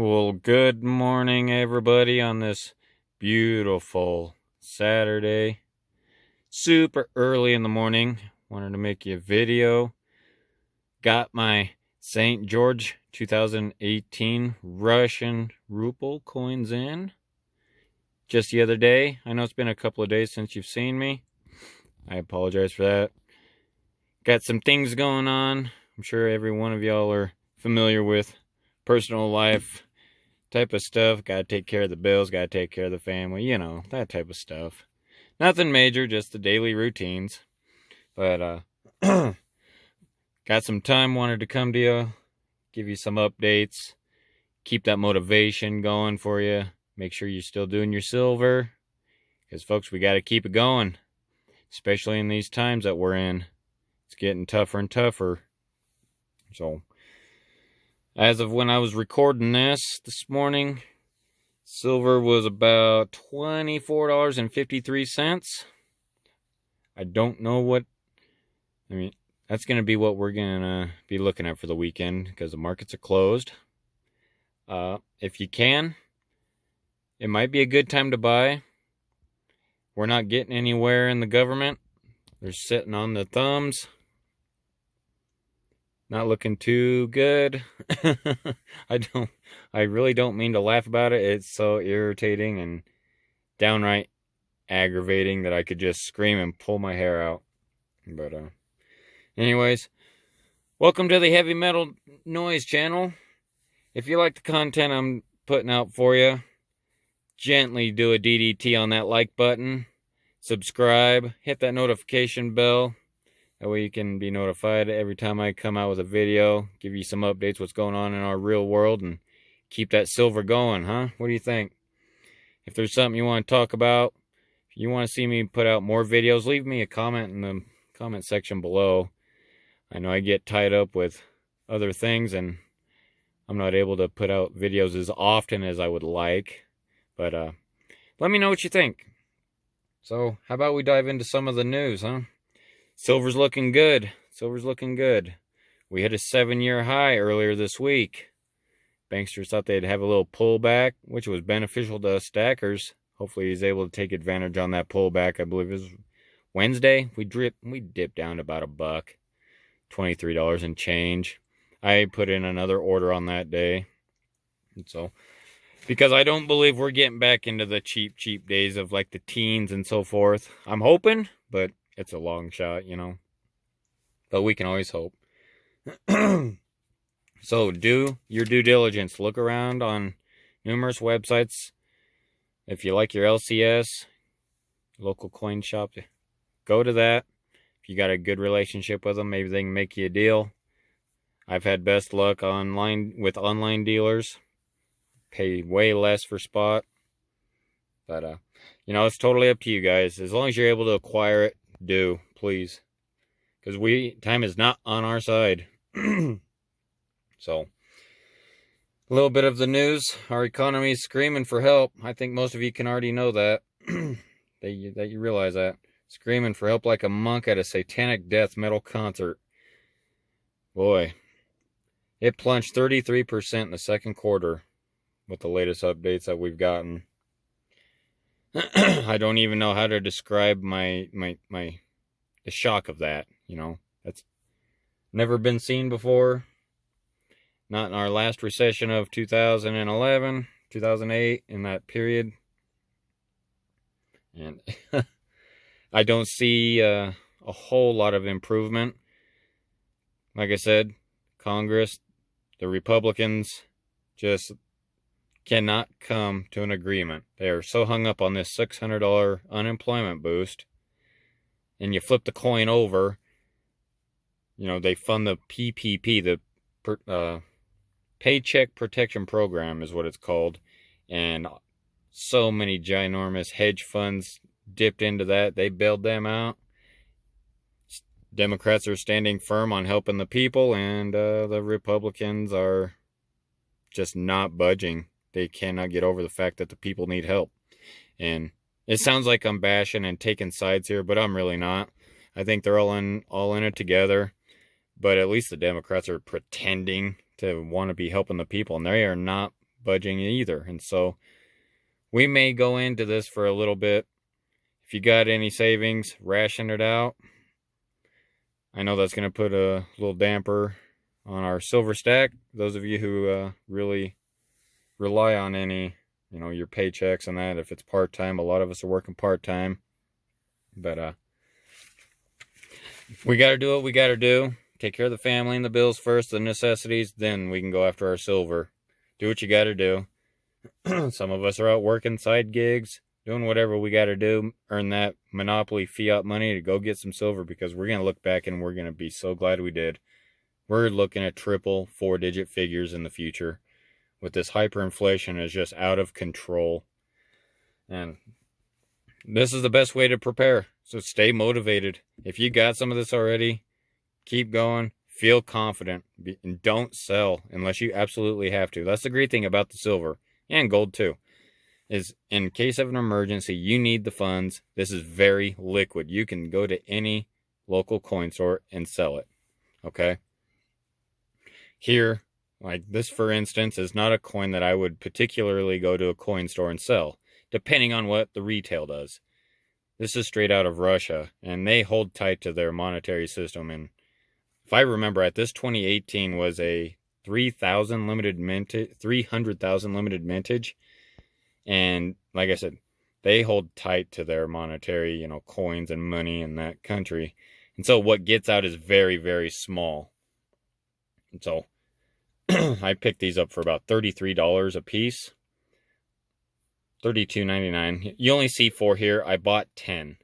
Well, good morning, everybody, on this beautiful Saturday. Super early in the morning. Wanted to make you a video. Got my St. George 2018 Russian ruble coins in just the other day. I know it's been a couple of days since you've seen me. I apologize for that. Got some things going on. I'm sure every one of y'all are familiar with personal life type of stuff. Gotta take care of the bills, gotta take care of the family, that type of stuff. Nothing major, just the daily routines. But got some time, wanted to come to you, give you some updates, keep that motivation going for you. Make sure you're still doing your silver, because folks, we gotta keep it going, especially in these times that we're in. It's getting tougher and tougher. So as of when I was recording this morning, silver was about $24.53. I don't know that's going to be what we're going to be looking at for the weekend, because the markets are closed. If you can, it might be a good time to buy. We're not getting anywhere in the government. They're sitting on the thumbs. Not looking too good. I really don't mean to laugh about it. It's so irritating and downright aggravating that I could just scream and pull my hair out. But anyways, welcome to the Heavy Metal Noise channel. If you like the content I'm putting out for you, gently do a DDT on that like button, subscribe, hit that notification bell. That way you can be notified every time I come out with a video, give you some updates what's going on in our real world, and keep that silver going, huh? What do you think? If there's something you want to talk about, if you want to see me put out more videos, leave me a comment in the comment section below. I know I get tied up with other things and I'm not able to put out videos as often as I would like. But let me know what you think. So how about we dive into some of the news, huh? Silver's looking good. Silver's looking good. We hit a 7-year high earlier this week. Banksters thought they'd have a little pullback, which was beneficial to us stackers. Hopefully he's able to take advantage on that pullback. I believe it was Wednesday. We dipped down to about $1, $23 and change. I put in another order on that day. And so, because I don't believe we're getting back into the cheap days of like the teens and so forth. I'm hoping, but it's a long shot, But we can always hope. So do your due diligence. Look around on numerous websites. If you like your LCS, local coin shop, go to that. If you got a good relationship with them, maybe they can make you a deal. I've had best luck with online dealers. Pay way less for spot. But, it's totally up to you guys. As long as you're able to acquire it, do, please. Because time is not on our side. So, a little bit of the news. Our economy is screaming for help. I think most of you can already know that. that you realize that. Screaming for help like a monk at a satanic death metal concert. Boy. It plunged 33% in the second quarter with the latest updates that we've gotten. I don't even know how to describe the shock of that, That's never been seen before. Not in our last recession of 2011, 2008, in that period. And I don't see a whole lot of improvement. Like I said, Congress, the Republicans, just cannot come to an agreement. They are so hung up on this $600 unemployment boost. And you flip the coin over, they fund the PPP, the Paycheck Protection Program is what it's called. And so many ginormous hedge funds dipped into that. They bailed them out. Democrats are standing firm on helping the people, and the Republicans are just not budging. They cannot get over the fact that the people need help. And it sounds like I'm bashing and taking sides here, but I'm really not. I think they're all in it together. But at least the Democrats are pretending to want to be helping the people, and they are not budging either. And so we may go into this for a little bit. If you got any savings, ration it out. I know that's going to put a little damper on our silver stack. Those of you who really rely on any, your paychecks and that, if it's part-time, a lot of us are working part-time. But we got to do what we got to do. Take care of the family and the bills first, the necessities, then we can go after our silver. Do what you got to do. Some of us are out working side gigs, doing whatever we got to do, earn that monopoly fiat money to go get some silver, because we're going to look back and we're going to be so glad we did. We're looking at triple, 4-digit figures in the future with this hyperinflation is just out of control. And this is the best way to prepare. So stay motivated. If you got some of this already, keep going. Feel confident. And don't sell unless you absolutely have to. That's the great thing about the silver, and gold too, is in case of an emergency, you need the funds. This is very liquid. You can go to any local coin store and sell it. Okay? Here, like this, for instance, is not a coin that I would particularly go to a coin store and sell, depending on what the retail does. This is straight out of Russia, and they hold tight to their monetary system. And if I remember right, this 2018 was a 300,000 limited mintage. And like I said, they hold tight to their monetary, coins and money in that country. And so what gets out is very, very small. And so I picked these up for about $33 a piece. $32.99. You only see 4 here. I bought 10.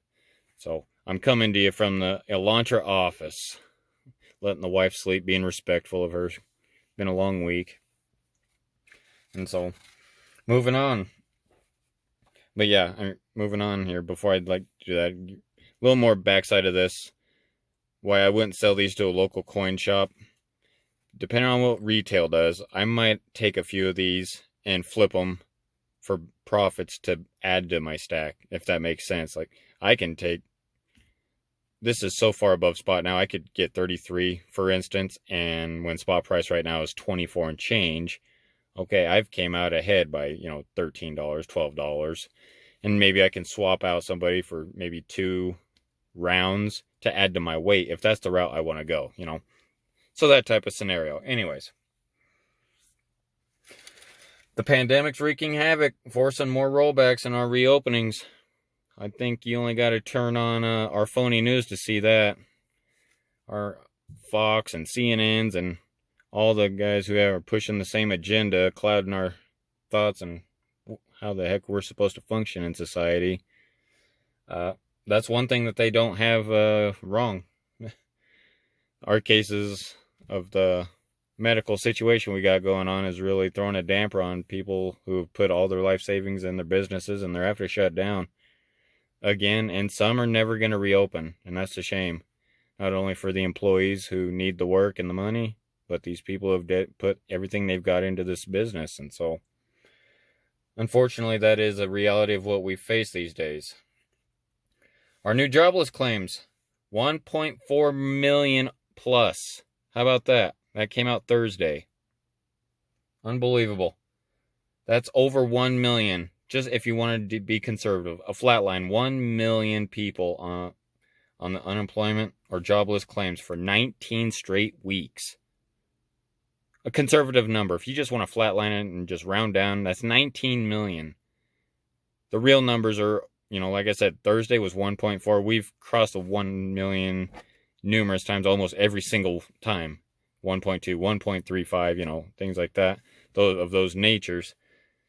So I'm coming to you from the Elantra office. Letting the wife sleep, being respectful of her. Been a long week. And so, moving on. But yeah, I'm moving on here. Before I'd like to do that, a little more backside of this. Why I wouldn't sell these to a local coin shop. Depending on what retail does, I might take a few of these and flip them for profits to add to my stack, if that makes sense. Like, I can take, this is so far above spot now, I could get 33, for instance, and when spot price right now is 24 and change, okay, I've came out ahead by, $13, $12, and maybe I can swap out somebody for maybe 2 rounds to add to my weight, if that's the route I want to go, So that type of scenario. Anyways. The pandemic's wreaking havoc, forcing more rollbacks in our reopenings. I think you only got to turn on our phony news to see that. Our Fox and CNNs and all the guys who are pushing the same agenda, clouding our thoughts and how the heck we're supposed to function in society. That's one thing that they don't have wrong. Our cases of the medical situation we got going on is really throwing a damper on people who have put all their life savings in their businesses, and they're having to shut down again, and some are never going to reopen, and that's a shame. Not only for the employees who need the work and the money, but these people have put everything they've got into this business. And so unfortunately, that is a reality of what we face these days. Our new jobless claims, 1.4 million plus. How about that? That came out Thursday. Unbelievable. That's over 1 million. Just if you wanted to be conservative, a flat line, 1 million people on the unemployment or jobless claims for 19 straight weeks. A conservative number. If you just want to flatline it and just round down, that's 19 million. The real numbers are, like I said, Thursday was 1.4. We've crossed the 1 million numerous times, almost every single time. 1.2, 1.35, things like that, those natures.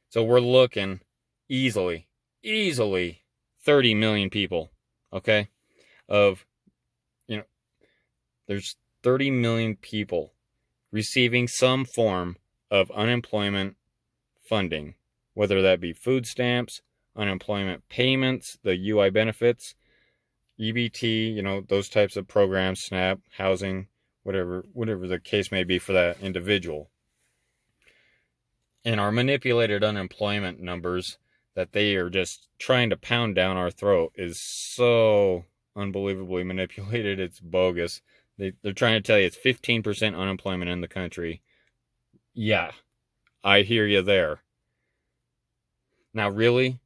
So we're looking easily 30 million people, okay? There's 30 million people receiving some form of unemployment funding, whether that be food stamps, unemployment payments, the UI benefits, EBT, those types of programs, SNAP, housing, whatever the case may be for that individual. And our manipulated unemployment numbers that they are just trying to pound down our throat is so unbelievably manipulated, it's bogus. They're trying to tell you it's 15% unemployment in the country. Yeah, I hear you there. Now, really,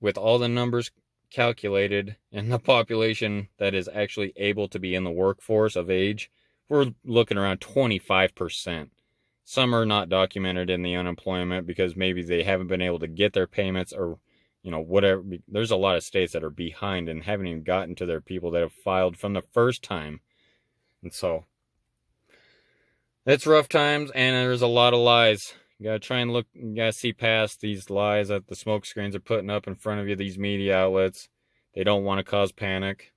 with all the numbers calculated and the population that is actually able to be in the workforce of age, we're looking around 25%. Some are not documented in the unemployment because maybe they haven't been able to get their payments or, whatever. There's a lot of states that are behind and haven't even gotten to their people that have filed from the first time. And so, it's rough times and there's a lot of lies. You gotta try and look, you gotta see past these lies that the smoke screens are putting up in front of you, these media outlets. They don't want to cause panic.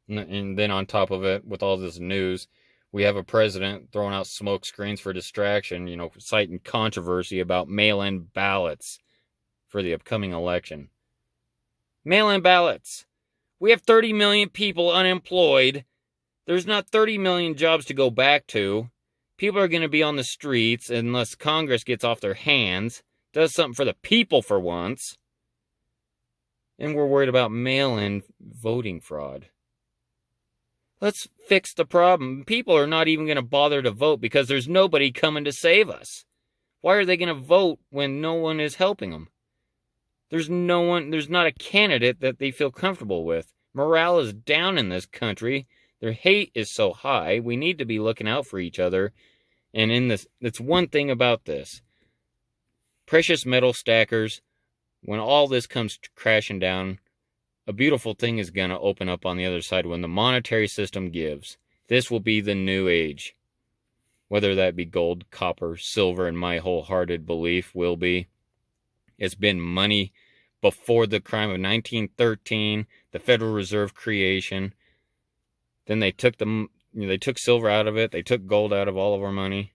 And then on top of it, with all this news, we have a president throwing out smoke screens for distraction, citing controversy about mail-in ballots for the upcoming election. Mail-in ballots. We have 30 million people unemployed. There's not 30 million jobs to go back to. People are going to be on the streets unless Congress gets off their hands, does something for the people for once. And we're worried about mail-in voting fraud. Let's fix the problem. People are not even going to bother to vote because there's nobody coming to save us. Why are they going to vote when no one is helping them? There's not a candidate that they feel comfortable with. Morale is down in this country. Their hate is so high. We need to be looking out for each other. And that's one thing about this. Precious metal stackers, when all this comes crashing down, a beautiful thing is going to open up on the other side when the monetary system gives. This will be the new age. Whether that be gold, copper, silver, and my wholehearted belief will be. It's been money before the crime of 1913, the Federal Reserve creation. Then they took silver out of it. They took gold out of all of our money.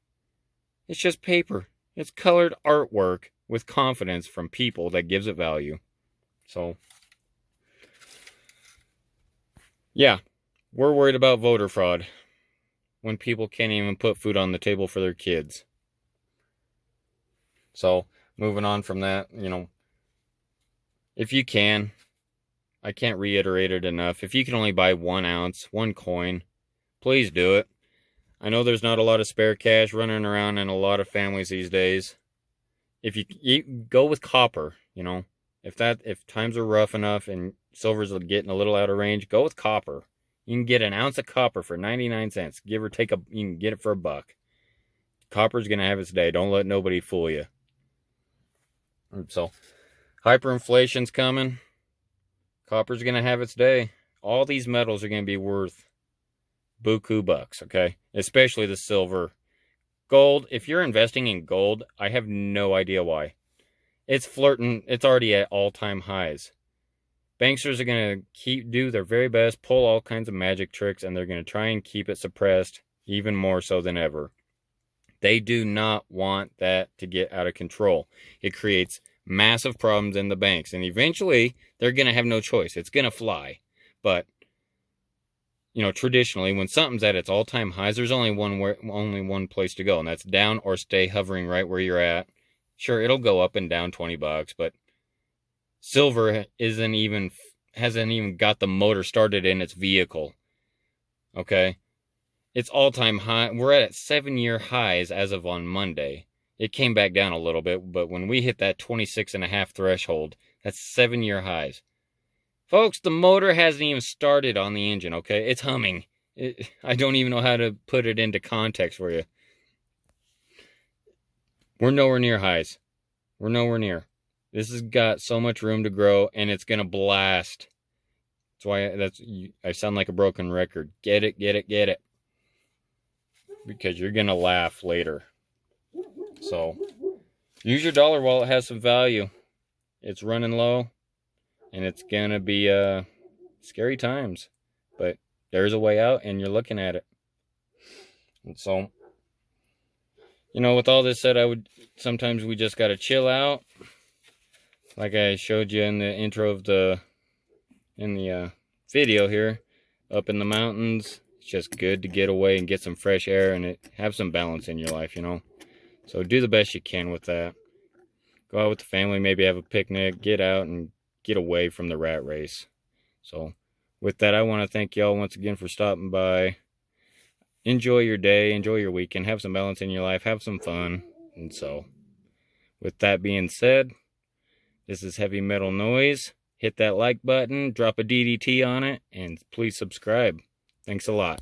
It's just paper. It's colored artwork with confidence from people that gives it value. So, yeah, we're worried about voter fraud when people can't even put food on the table for their kids. So, moving on from that, if you can, I can't reiterate it enough. If you can only buy 1 ounce, 1 coin, please do it. I know there's not a lot of spare cash running around in a lot of families these days. If you go with copper, if times are rough enough and silver's getting a little out of range, go with copper. You can get an ounce of copper for 99 cents. Give or take you can get it for $1. Copper's going to have its day. Don't let nobody fool you. So, hyperinflation's coming. Copper's going to have its day. All these metals are going to be worth buku bucks, okay? Especially the silver. Gold, if you're investing in gold, I have no idea why. It's flirting. It's already at all-time highs. Banksters are going to do their very best, pull all kinds of magic tricks, and they're going to try and keep it suppressed even more so than ever. They do not want that to get out of control. It creates massive problems in the banks, and eventually they're going to have no choice. It's going to fly. But traditionally, when something's at its all-time highs, there's only one place to go, and that's down or stay hovering right where you're at. Sure, it'll go up and down $20, but silver hasn't even got the motor started in its vehicle. Okay? It's all-time high. We're at 7-year highs as of on Monday. It came back down a little bit, but when we hit that 26.5 threshold, that's 7-year highs. Folks, the motor hasn't even started on the engine, okay? It's humming. I don't even know how to put it into context for you. We're nowhere near highs. We're nowhere near. This has got so much room to grow, and it's going to blast. That's why I sound like a broken record. Get it, get it, get it. Because you're going to laugh later. So, use your dollar while it has some value. It's running low. And it's going to be scary times. But there's a way out, and you're looking at it. And so, with all this said, sometimes we just got to chill out. Like I showed you in the intro of the video here. Up in the mountains. It's just good to get away and get some fresh air and have some balance in your life, So do the best you can with that. Go out with the family, maybe have a picnic, get out and get away from the rat race. So with that, I want to thank y'all once again for stopping by. Enjoy your day, enjoy your weekend, have some balance in your life, have some fun. And so, with that being said, this is Heavy Metal Noise. Hit that like button, drop a DDT on it, and please subscribe. Thanks a lot.